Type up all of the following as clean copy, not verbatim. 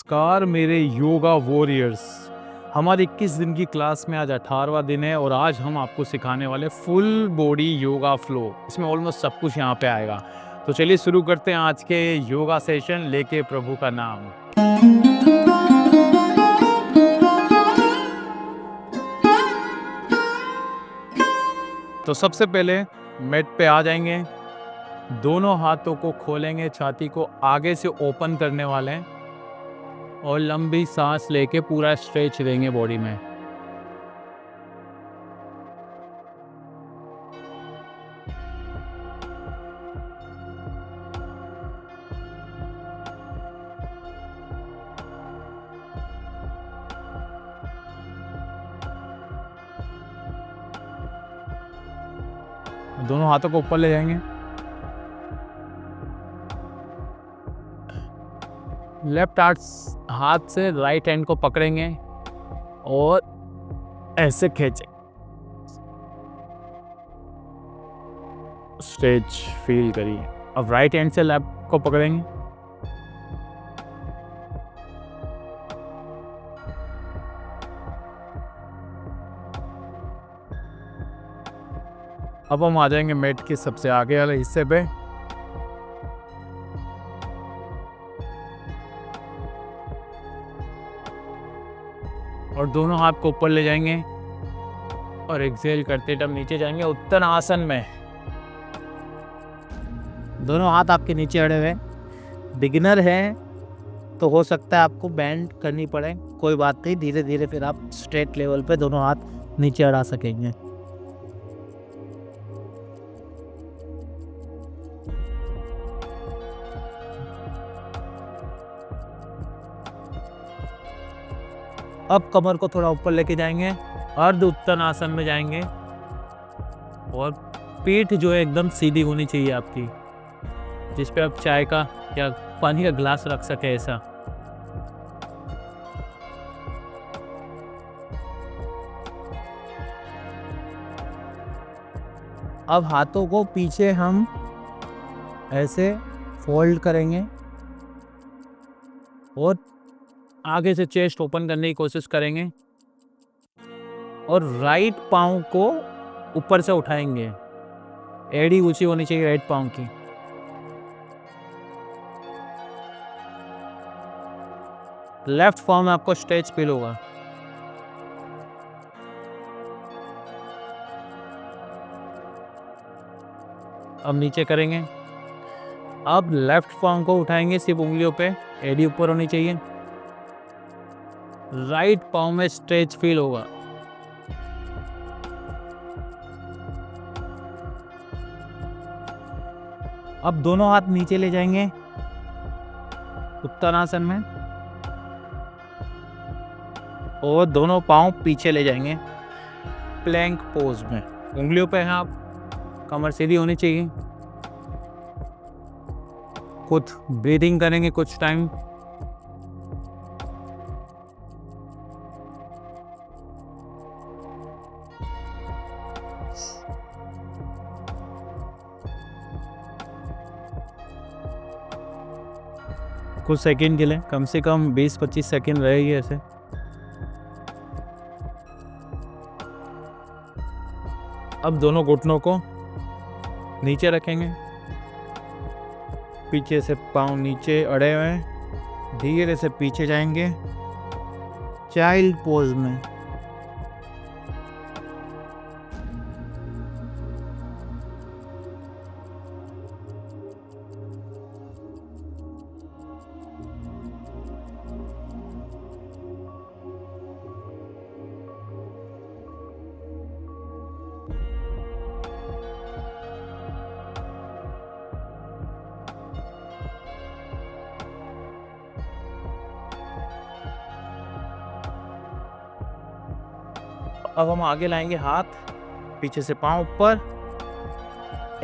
नमस्कार मेरे योगा वॉरियर्स। हमारी 21 दिन की क्लास में आज 18वां दिन है और आज हम आपको सिखाने वाले फुल बॉडी योगा फ्लो। इसमें ऑलमोस्ट सब कुछ यहाँ पे आएगा। तो चलिए शुरू करते हैं आज के योगा सेशन लेके प्रभु का नाम। तो सबसे पहले मैट पे आ जाएंगे, दोनों हाथों को खोलेंगे, छाती को आगे से ओपन करने वाले हैं और लंबी सांस लेके पूरा स्ट्रेच देंगे बॉडी में। दोनों हाथों को ऊपर ले जाएंगे, लेफ्ट हाथ से राइट हैंड को पकड़ेंगे और ऐसे खींचे, स्ट्रेच फील करिए। अब राइट हैंड से लेफ्ट को पकड़ेंगे, अब हम आ जाएंगे मैट के सबसे आगे वाले हिस्से पे। और दोनों हाथ को ऊपर ले जाएंगे और एक्सहेल करते टाइम नीचे जाएंगे उत्तन आसन में। दोनों हाथ आपके नीचे अड़े हुए। बिगिनर हैं तो हो सकता है आपको बैंड करनी पड़े, कोई बात नहीं, धीरे धीरे फिर आप स्ट्रेट लेवल पे दोनों हाथ नीचे अड़ा सकेंगे। अब कमर को थोड़ा ऊपर लेके जाएंगे, अर्ध उत्तन आसन में जाएंगे और पीठ जो है एकदम सीधी होनी चाहिए आपकी, जिस पे आप चाय का या पानी का ग्लास रख सके ऐसा। अब हाथों को पीछे हम ऐसे फोल्ड करेंगे और आगे से चेस्ट ओपन करने की कोशिश करेंगे और राइट पाँव को ऊपर से उठाएंगे। एड़ी ऊंची होनी चाहिए राइट पाँव की। लेफ्ट पाँव में आपको स्ट्रेच फील होगा। अब नीचे करेंगे। अब लेफ्ट पाँव को उठाएंगे सिर्फ उंगलियों पे, एड़ी ऊपर होनी चाहिए। राइट पाँव में स्ट्रेच फील होगा। अब दोनों हाथ नीचे ले जाएंगे उत्तरासन में और दोनों पाँव पीछे ले जाएंगे प्लैंक पोज में। उंगलियों पे हैं आप, कमर सीधी होनी चाहिए। खुद ब्रीदिंग करेंगे कुछ टाइम। कुछ सेकंड के लिए, कम से कम 20-25 सेकंड रहेगी ऐसे। अब दोनों घुटनों को नीचे रखेंगे, पीछे से पाँव नीचे अड़े हुए हैं, धीरे से पीछे जाएंगे चाइल्ड पोज में। अब हम आगे लाएंगे हाथ, पीछे से पाँव ऊपर,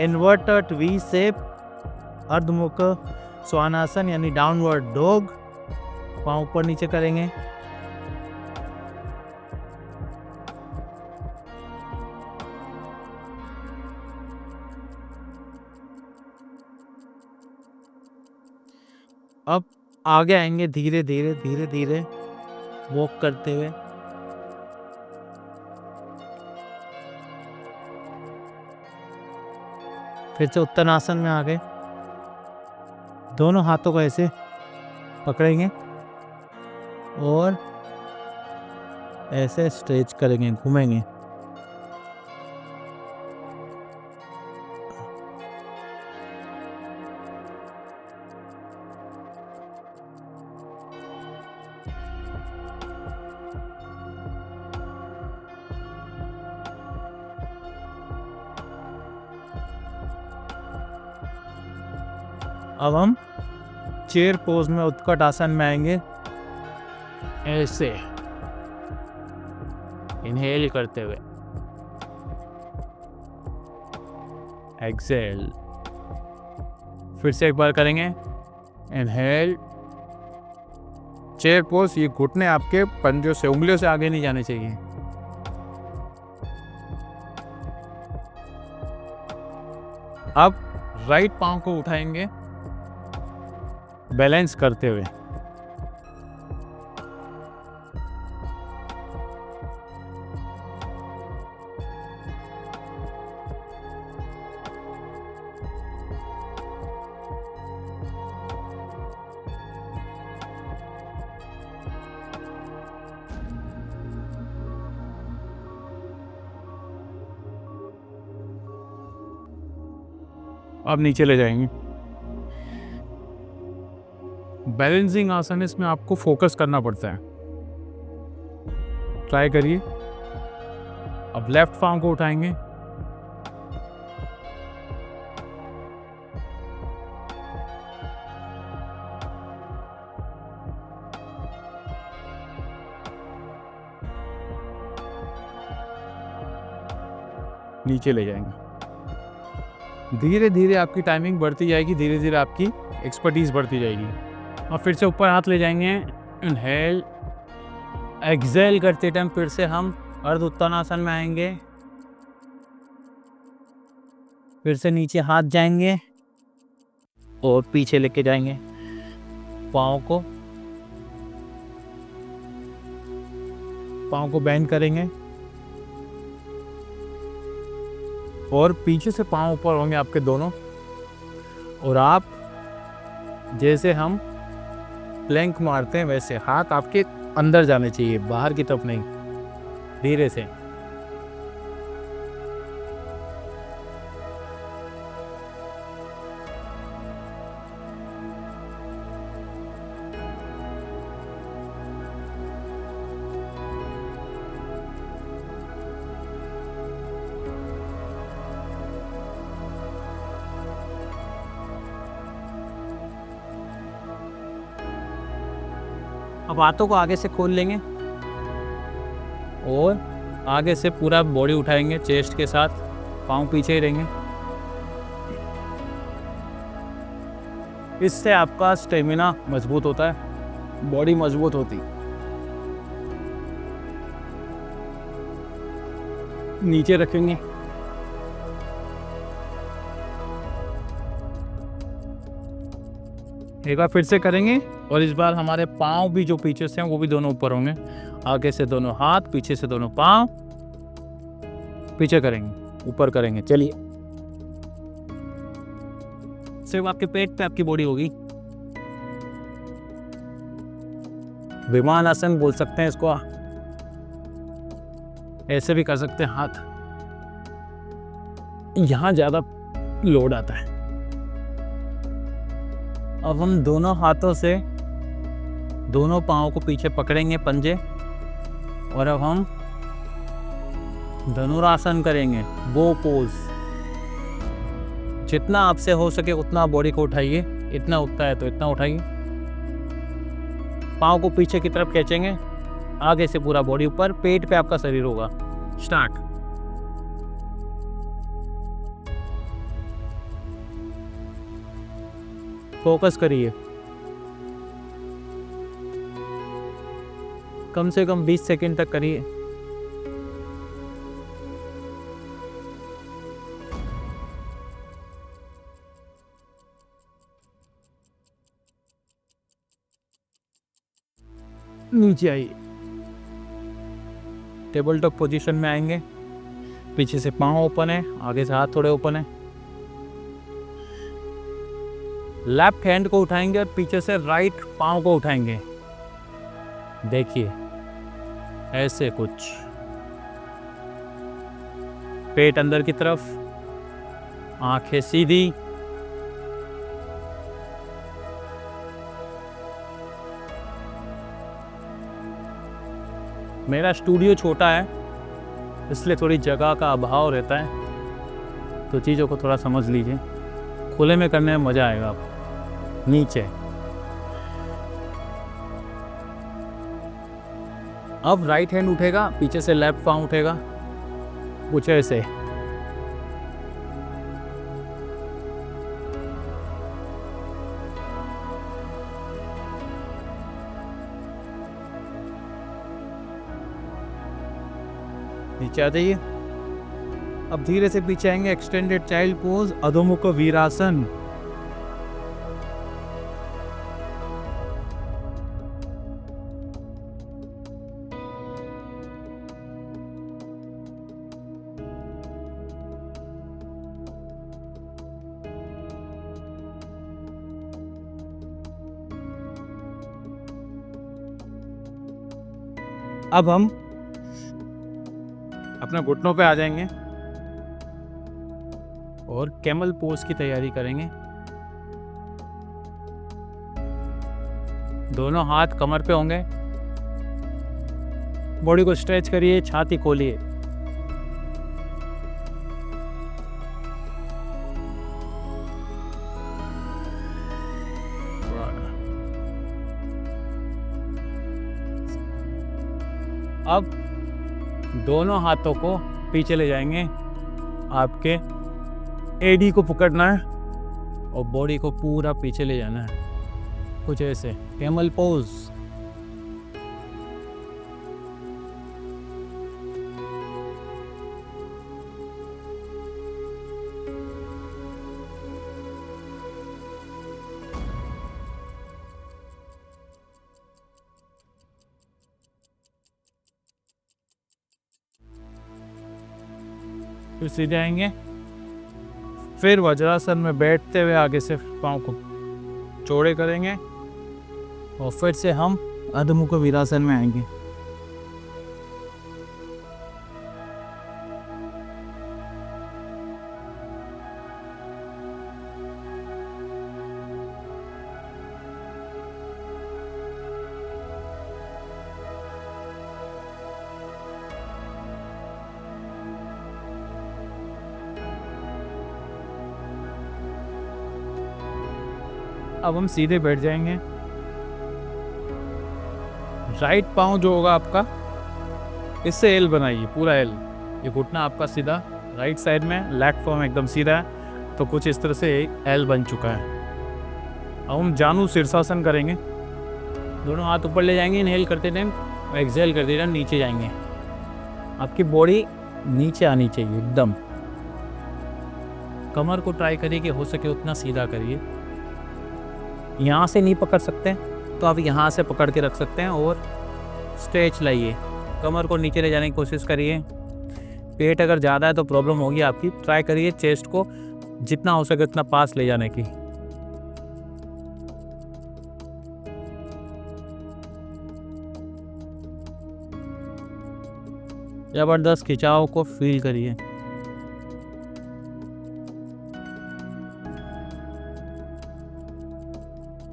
इन्वर्टेड वी शेप, अर्धमुख स्वानासन यानी डाउनवर्ड डॉग। पाँव ऊपर नीचे करेंगे। अब आगे आएंगे धीरे धीरे धीरे धीरे वॉक करते हुए। फिर से उत्तरासन में आ गए। दोनों हाथों को ऐसे पकड़ेंगे और ऐसे स्ट्रेच करेंगे, घूमेंगे। अब हम चेयर पोज में उत्कट आसन में आएंगे, ऐसे इनहेल करते हुए, एक्सेल। फिर से एक बार करेंगे, इनहेल, चेयर पोज। ये घुटने आपके पंजों से, उंगलियों से आगे नहीं जाने चाहिए। अब राइट पांव को उठाएंगे बैलेंस करते हुए। अब नीचे ले जाएंगे। बैलेंसिंग आसन, इसमें आपको फोकस करना पड़ता है। ट्राई करिए। अब लेफ्ट पांव को उठाएंगे, नीचे ले जाएंगे। धीरे धीरे आपकी टाइमिंग बढ़ती जाएगी, धीरे धीरे आपकी एक्सपर्टीज बढ़ती जाएगी। और फिर से ऊपर हाथ ले जाएंगे, इनहेल, एक्सेल करते टाइम फिर से हम अर्ध उत्तरासन में आएंगे। फिर से नीचे हाथ जाएंगे और पीछे लेके जाएंगे पाँव को बेंड करेंगे और पीछे से पाँव ऊपर होंगे आपके दोनों। और आप जैसे हम प्लैंक मारते हैं वैसे हाथ आपके अंदर जाने चाहिए, बाहर की तरफ नहीं, धीरे से। अब हाथों को आगे से खोल लेंगे और आगे से पूरा बॉडी उठाएंगे चेस्ट के साथ, पाँव पीछे ही रहेंगे। इससे आपका स्टेमिना मजबूत होता है, बॉडी मजबूत होती। नीचे रखेंगे, एक बार फिर से करेंगे और इस बार हमारे पाँव भी जो पीछे से हैं वो भी दोनों ऊपर होंगे। आगे से दोनों हाथ, पीछे से दोनों पाँव, पीछे करेंगे, ऊपर करेंगे। चलिए, सिर्फ आपके पेट पे आपकी बॉडी होगी। विमान आसन बोल सकते हैं इसको, ऐसे भी कर सकते हैं। हाथ यहां ज्यादा लोड आता है। अब हम दोनों हाथों से दोनों पाँव को पीछे पकड़ेंगे, पंजे, और अब हम धनुरासन करेंगे, बो पोज। जितना आपसे हो सके उतना बॉडी को उठाइए, इतना उठता है तो इतना उठाइए। पाँव को पीछे की तरफ खींचेंगे, आगे से पूरा बॉडी ऊपर, पेट पे आपका शरीर होगा। स्टार्ट। फोकस करिए, कम से कम 20 सेकंड तक करिए। नीचे आइए, टेबल टॉप पोजीशन में आएंगे। पीछे से पाँव ओपन है, आगे से हाथ थोड़े ओपन है। लेफ्ट हैंड को उठाएंगे और पीछे से राइट पाँव को उठाएंगे। देखिए ऐसे कुछ, पेट अंदर की तरफ, आंखें सीधी। मेरा स्टूडियो छोटा है, इसलिए थोड़ी जगह का अभाव रहता है, तो चीज़ों को थोड़ा समझ लीजिए। खुले में करने में मज़ा आएगा आपको। नीचे, अब राइट हैंड उठेगा, पीछे से लेफ्ट पाँव उठेगा, कुछ ऐसे। नीचे आ जाइए। अब धीरे से पीछे आएंगे, एक्सटेंडेड चाइल्ड पोज, अधोमुख वीरासन। अब हम अपने घुटनों पे आ जाएंगे और कैमल पोज की तैयारी करेंगे। दोनों हाथ कमर पे होंगे, बॉडी को स्ट्रेच करिए, छाती खोलिए। अब दोनों हाथों को पीछे ले जाएंगे, आपके एडी को पकड़ना है और बॉडी को पूरा पीछे ले जाना है, कुछ ऐसे। Camel pose. फिर सीधे आएंगे, फिर वज्रासन में बैठते हुए आगे से पाँव को चौड़े करेंगे और फिर से हम अधमुख वीरासन में आएंगे। अब हम सीधे बैठ जाएंगे। राइट पाँव जो होगा आपका, इससे एल बनाइए, पूरा एल। ये घुटना आपका सीधा राइट साइड में, लेफ्ट पाँव एकदम सीधा है, तो कुछ इस तरह से एल बन चुका है। अब हम जानु शीर्षासन करेंगे। दोनों हाथ ऊपर ले जाएंगे, इनहेल करते टाइम और एक्सहेल करते टाइम नीचे जाएंगे। आपकी बॉडी नीचे आनी चाहिए एकदम। कमर को ट्राई करिए कि हो सके उतना सीधा करिए। यहाँ से नहीं पकड़ सकते तो आप यहाँ से पकड़ के रख सकते हैं और स्ट्रेच लाइए। कमर को नीचे ले जाने की कोशिश करिए। पेट अगर ज़्यादा है तो प्रॉब्लम होगी आपकी। ट्राई करिए चेस्ट को जितना हो सके उतना पास ले जाने की। जबरदस्त खिंचाव को फील करिए।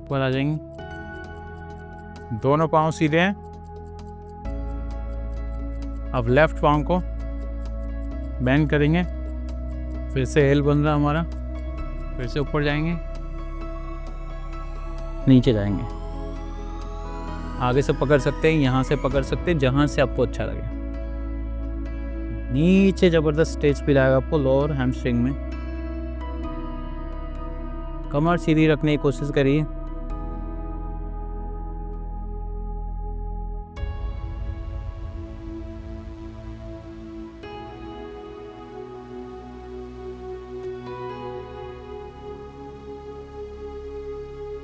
ऊपर आ जाएंगे, दोनों पाँव सीधे हैं। अब लेफ्ट पाँव को बेंड करेंगे, फिर से एल बन रहा हमारा। फिर से ऊपर जाएंगे, नीचे जाएंगे। आगे से पकड़ सकते हैं, यहाँ से पकड़ सकते हैं, जहाँ से आपको अच्छा लगे। नीचे जबरदस्त स्ट्रेच भी रहेगा आपको लोअर हैमस्ट्रिंग में। कमर सीधी रखने की कोशिश करिए।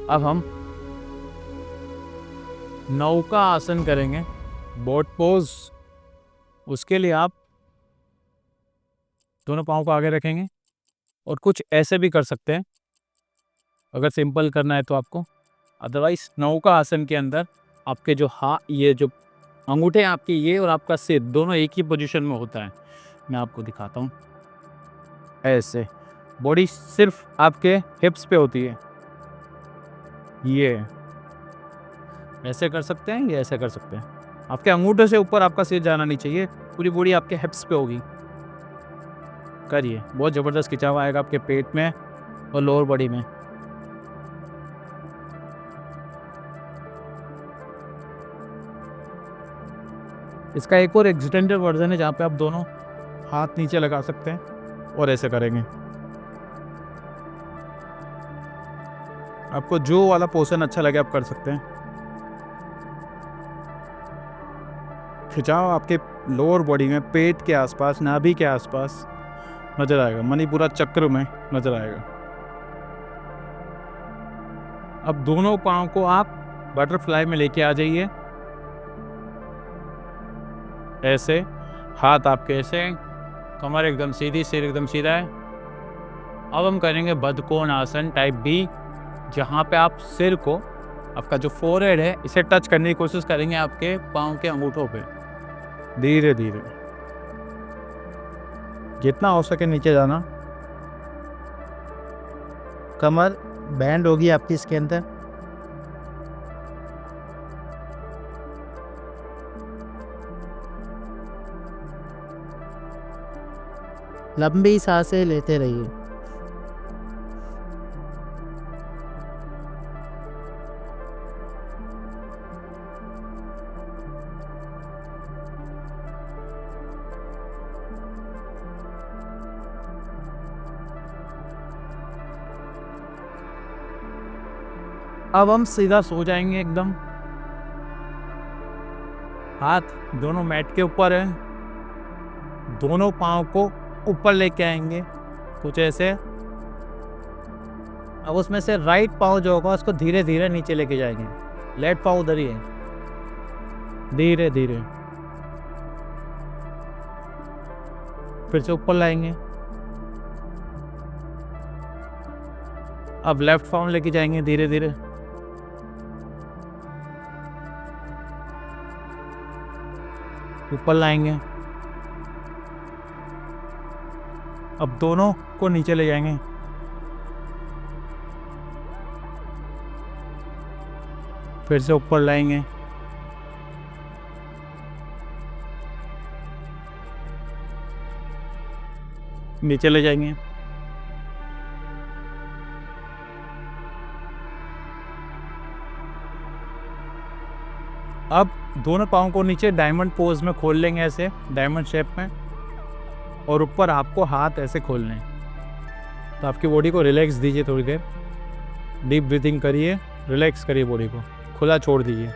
अब हम नौका आसन करेंगे, बोट पोज। उसके लिए आप दोनों पाँव को आगे रखेंगे और कुछ ऐसे भी कर सकते हैं अगर सिंपल करना है तो आपको। अदरवाइज नौका आसन के अंदर आपके जो ये जो अंगूठे आपके ये और आपका सिर दोनों एक ही पोजीशन में होता है। मैं आपको दिखाता हूँ। ऐसे बॉडी सिर्फ आपके हिप्स पे होती है। ये ऐसे कर सकते हैं, ये ऐसे कर सकते हैं। आपके अंगूठे से ऊपर आपका सिर जाना नहीं चाहिए, पूरी बॉडी आपके हिप्स पे होगी। करिए, बहुत ज़बरदस्त खिंचाव आएगा आपके पेट में और लोअर बॉडी में। इसका एक और एक्सटेंडेड वर्जन है जहाँ पे आप दोनों हाथ नीचे लगा सकते हैं और ऐसे करेंगे। आपको जो वाला पोर्शन अच्छा लगे आप कर सकते हैं। खिंचाव आपके लोअर बॉडी में, पेट के आसपास, नाभि के आसपास नजर आएगा, मणिपुरा चक्र में नजर आएगा। अब दोनों पाँव को आप बटरफ्लाई में लेके आ जाइए। ऐसे हाथ आपके ऐसे, कमर एकदम सीधी, सिर एकदम सीधा है। अब हम करेंगे बदकोण आसन टाइप बी, जहाँ पे आप सिर को, आपका जो फोरहेड है, इसे टच करने की कोशिश करेंगे आपके पाँव के अंगूठों पे। धीरे धीरे जितना हो सके नीचे जाना। कमर बैंड होगी आपकी इसके अंदर। लंबी सांसें लेते रहिए। अब हम सीधा सो जाएंगे एकदम। हाथ दोनों मैट के ऊपर है, दोनों पाँव को ऊपर लेके आएंगे कुछ ऐसे। अब उसमें से राइट पाँव जो होगा उसको धीरे धीरे नीचे लेके जाएंगे। लेफ्ट पाँव उधर ही है। धीरे धीरे फिर से ऊपर लाएंगे। अब लेफ्ट पाँव लेके जाएंगे धीरे धीरे। ऊपर लाएंगे। अब दोनों को नीचे ले जाएंगे। फिर से ऊपर लाएंगे। नीचे ले जाएंगे। अब दोनों पाँव को नीचे डायमंड पोज में खोल लेंगे, ऐसे डायमंड शेप में, और ऊपर आपको हाथ ऐसे खोलने हैं। तो आपकी बॉडी को रिलैक्स दीजिए थोड़ी देर। डीप ब्रीथिंग करिए, रिलैक्स करिए बॉडी को, खुला छोड़ दीजिए।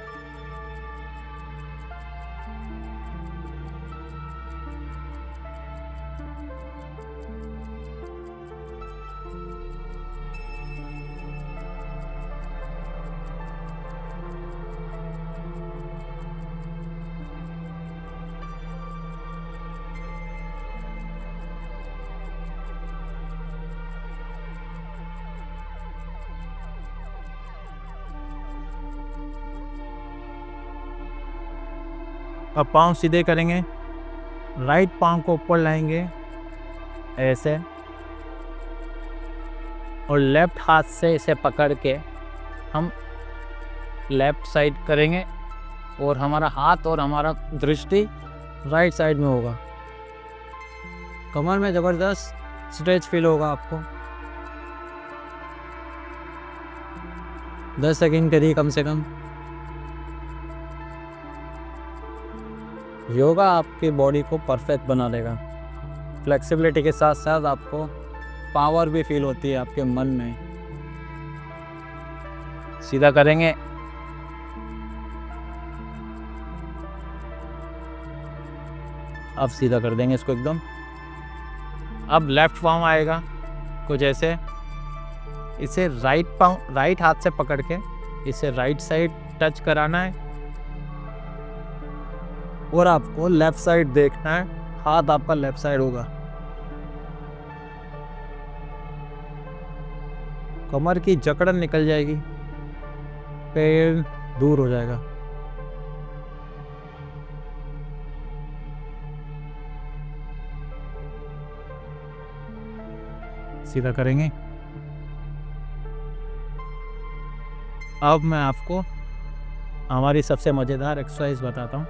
अब पाँव सीधे करेंगे, राइट पाँव को ऊपर लाएंगे ऐसे, और लेफ्ट हाथ से इसे पकड़ के हम लेफ्ट साइड करेंगे, और हमारा हाथ और हमारा दृष्टि राइट साइड में होगा। कमर में ज़बरदस्त स्ट्रेच फील होगा आपको। 10 सेकंड करिए कम से कम। योगा आपकी बॉडी को परफेक्ट बना देगा। फ्लेक्सिबिलिटी के साथ साथ आपको पावर भी फील होती है आपके मन में। सीधा करेंगे। अब सीधा कर देंगे इसको एकदम। अब लेफ्ट पाँव आएगा कुछ ऐसे, इसे राइट हाथ से पकड़ के इसे राइट साइड टच कराना है, और आपको लेफ्ट साइड देखना है, हाथ आपका लेफ्ट साइड होगा। कमर की जकड़न निकल जाएगी, पेन दूर हो जाएगा। सीधा करेंगे। अब मैं आपको हमारी सबसे मज़ेदार एक्सरसाइज बताता हूँ,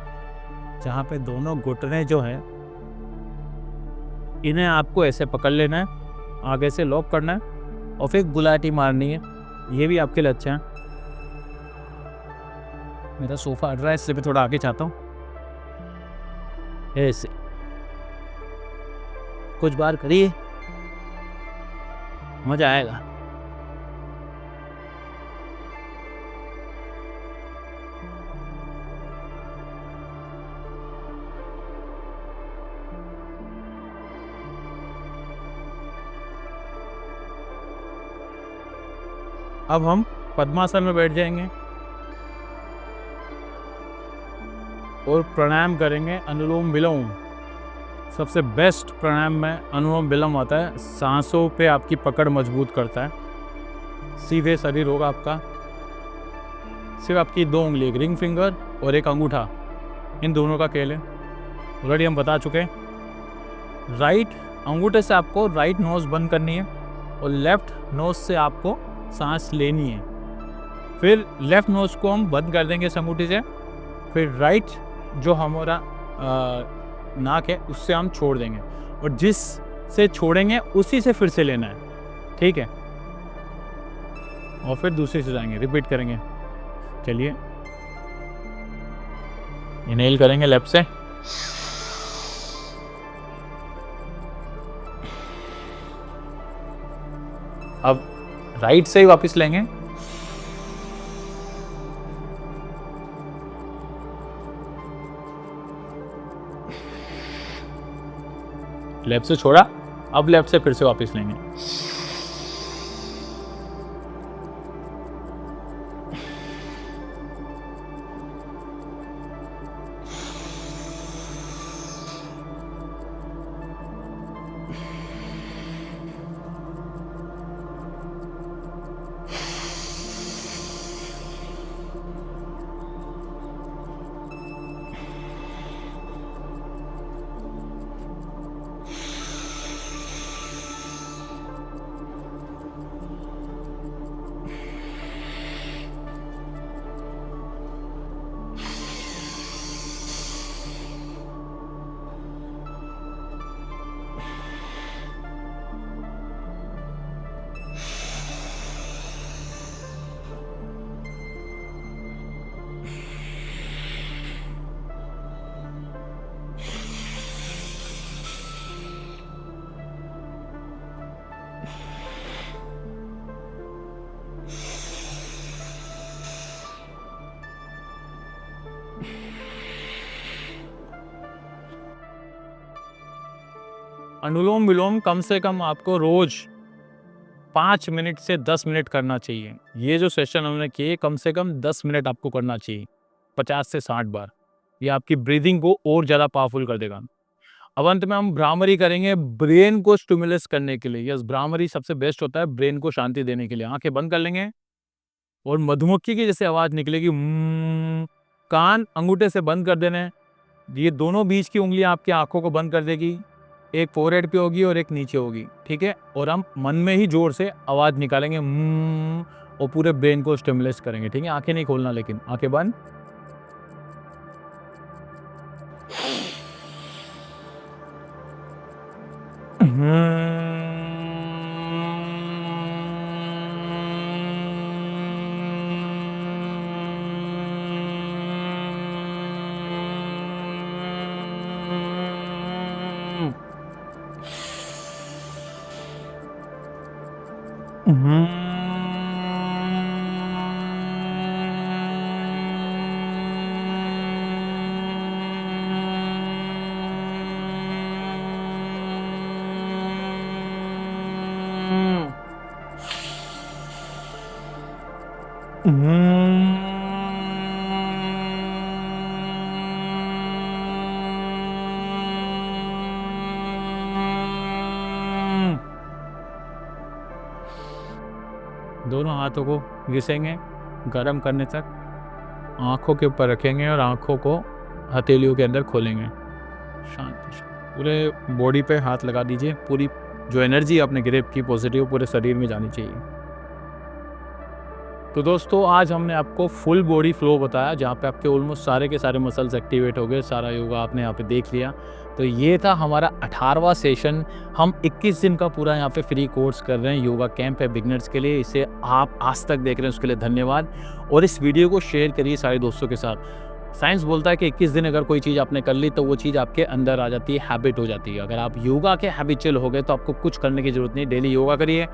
जहाँ पे दोनों घुटने जो हैं इन्हें आपको ऐसे पकड़ लेना है, आगे से लॉक करना है और फिर गुलाटी मारनी है। ये भी आपके लिए अच्छा है। मेरा सोफा हट रहा है, इससे मैं थोड़ा आगे चाहता हूँ। ऐसे कुछ बार करिए, मज़ा आएगा। अब हम पद्मासन में बैठ जाएंगे और प्राणायाम करेंगे, अनुलोम विलोम। सबसे बेस्ट प्राणायाम में अनुलोम विलोम आता है। सांसों पे आपकी पकड़ मजबूत करता है। सीधे शरीर होगा आपका, सिर्फ आपकी 2 उंगली, एक रिंग फिंगर और एक अंगूठा, इन दोनों का खेल है। ऑलरेडी हम बता चुके हैं। राइट अंगूठे से आपको राइट नोज बंद करनी है और लेफ्ट नोज से आपको सांस लेनी है। फिर लेफ्ट नोज को हम बंद कर देंगे इस अंगूठे से। फिर राइट जो हमारा नाक है उससे हम छोड़ देंगे, और जिस से छोड़ेंगे उसी से फिर से लेना है, ठीक है। और फिर दूसरी से जाएंगे, रिपीट करेंगे। चलिए, इनहेल करेंगे लेफ्ट से, अब राइट से ही वापस लेंगे। लेफ्ट से छोड़ा, अब लेफ्ट से फिर से वापस लेंगे। अनुलोम विलोम कम से कम आपको रोज 5 मिनट से 10 मिनट करना चाहिए। ये जो सेशन हमने किए, कम से कम 10 मिनट आपको करना चाहिए, 50 से 60 बार। ये आपकी ब्रीदिंग को और ज़्यादा पावरफुल कर देगा। अब अंत में हम भ्रामरी करेंगे, ब्रेन को स्टिमुलेट करने के लिए। यस, भ्रामरी सबसे बेस्ट होता है ब्रेन को शांति देने के लिए। आंखें बंद कर लेंगे और मधुमक्खी की जैसे आवाज़ निकलेगी। कान अंगूठे से बंद कर देने। ये दोनों बीच की उंगलियां आपकी आंखों को बंद कर देगी। एक फोरहेड पे होगी और एक नीचे होगी, ठीक है। और हम मन में ही जोर से आवाज़ निकालेंगे और पूरे ब्रेन को स्टिमुलेट करेंगे, ठीक है। आंखें नहीं खोलना, लेकिन आंखें बंद। दोनों हाथों को घिसेंगे गर्म करने तक, आँखों के ऊपर रखेंगे और आँखों को हथेलियों के अंदर खोलेंगे। शांति से पूरे बॉडी पे हाथ लगा दीजिए। पूरी जो एनर्जी आपने ग्रिप की पॉजिटिव पूरे शरीर में जानी चाहिए। तो दोस्तों आज हमने आपको फुल बॉडी फ्लो बताया, जहाँ पे आपके ऑलमोस्ट सारे के सारे मसल्स एक्टिवेट हो गए, सारा योगा आपने यहाँ पे देख लिया। तो ये था हमारा 18वां सेशन। हम 21 दिन का पूरा यहाँ पे फ्री कोर्स कर रहे हैं, योगा कैंप है बिगनर्स के लिए। इसे आप आज तक देख रहे हैं उसके लिए धन्यवाद, और इस वीडियो को शेयर करिए सारे दोस्तों के साथ। साइंस बोलता है कि 21 दिन अगर कोई चीज़ आपने कर ली तो वो चीज़ आपके अंदर आ जाती है, हैबिट हो जाती है। अगर आप योगा के हैबिचुअल हो गए तो आपको कुछ करने की ज़रूरत नहीं, डेली योगा करिए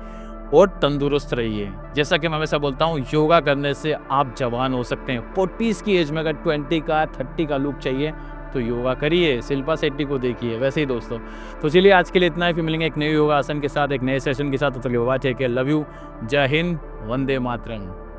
और तंदुरुस्त रहिए। जैसा कि मैं हमेशा बोलता हूँ, योगा करने से आप जवान हो सकते हैं। 40s की एज में अगर 20 का 30 का लुक चाहिए तो योगा करिए, शिल्पा शेट्टी को देखिए। वैसे ही दोस्तों, तो चलिए आज के लिए इतना ही, फिर मिलेंगे एक नए योगा आसन के साथ, एक नए सेशन के साथ। तो चलिए bye, take care, love you, जय हिंद, वंदे मातरम।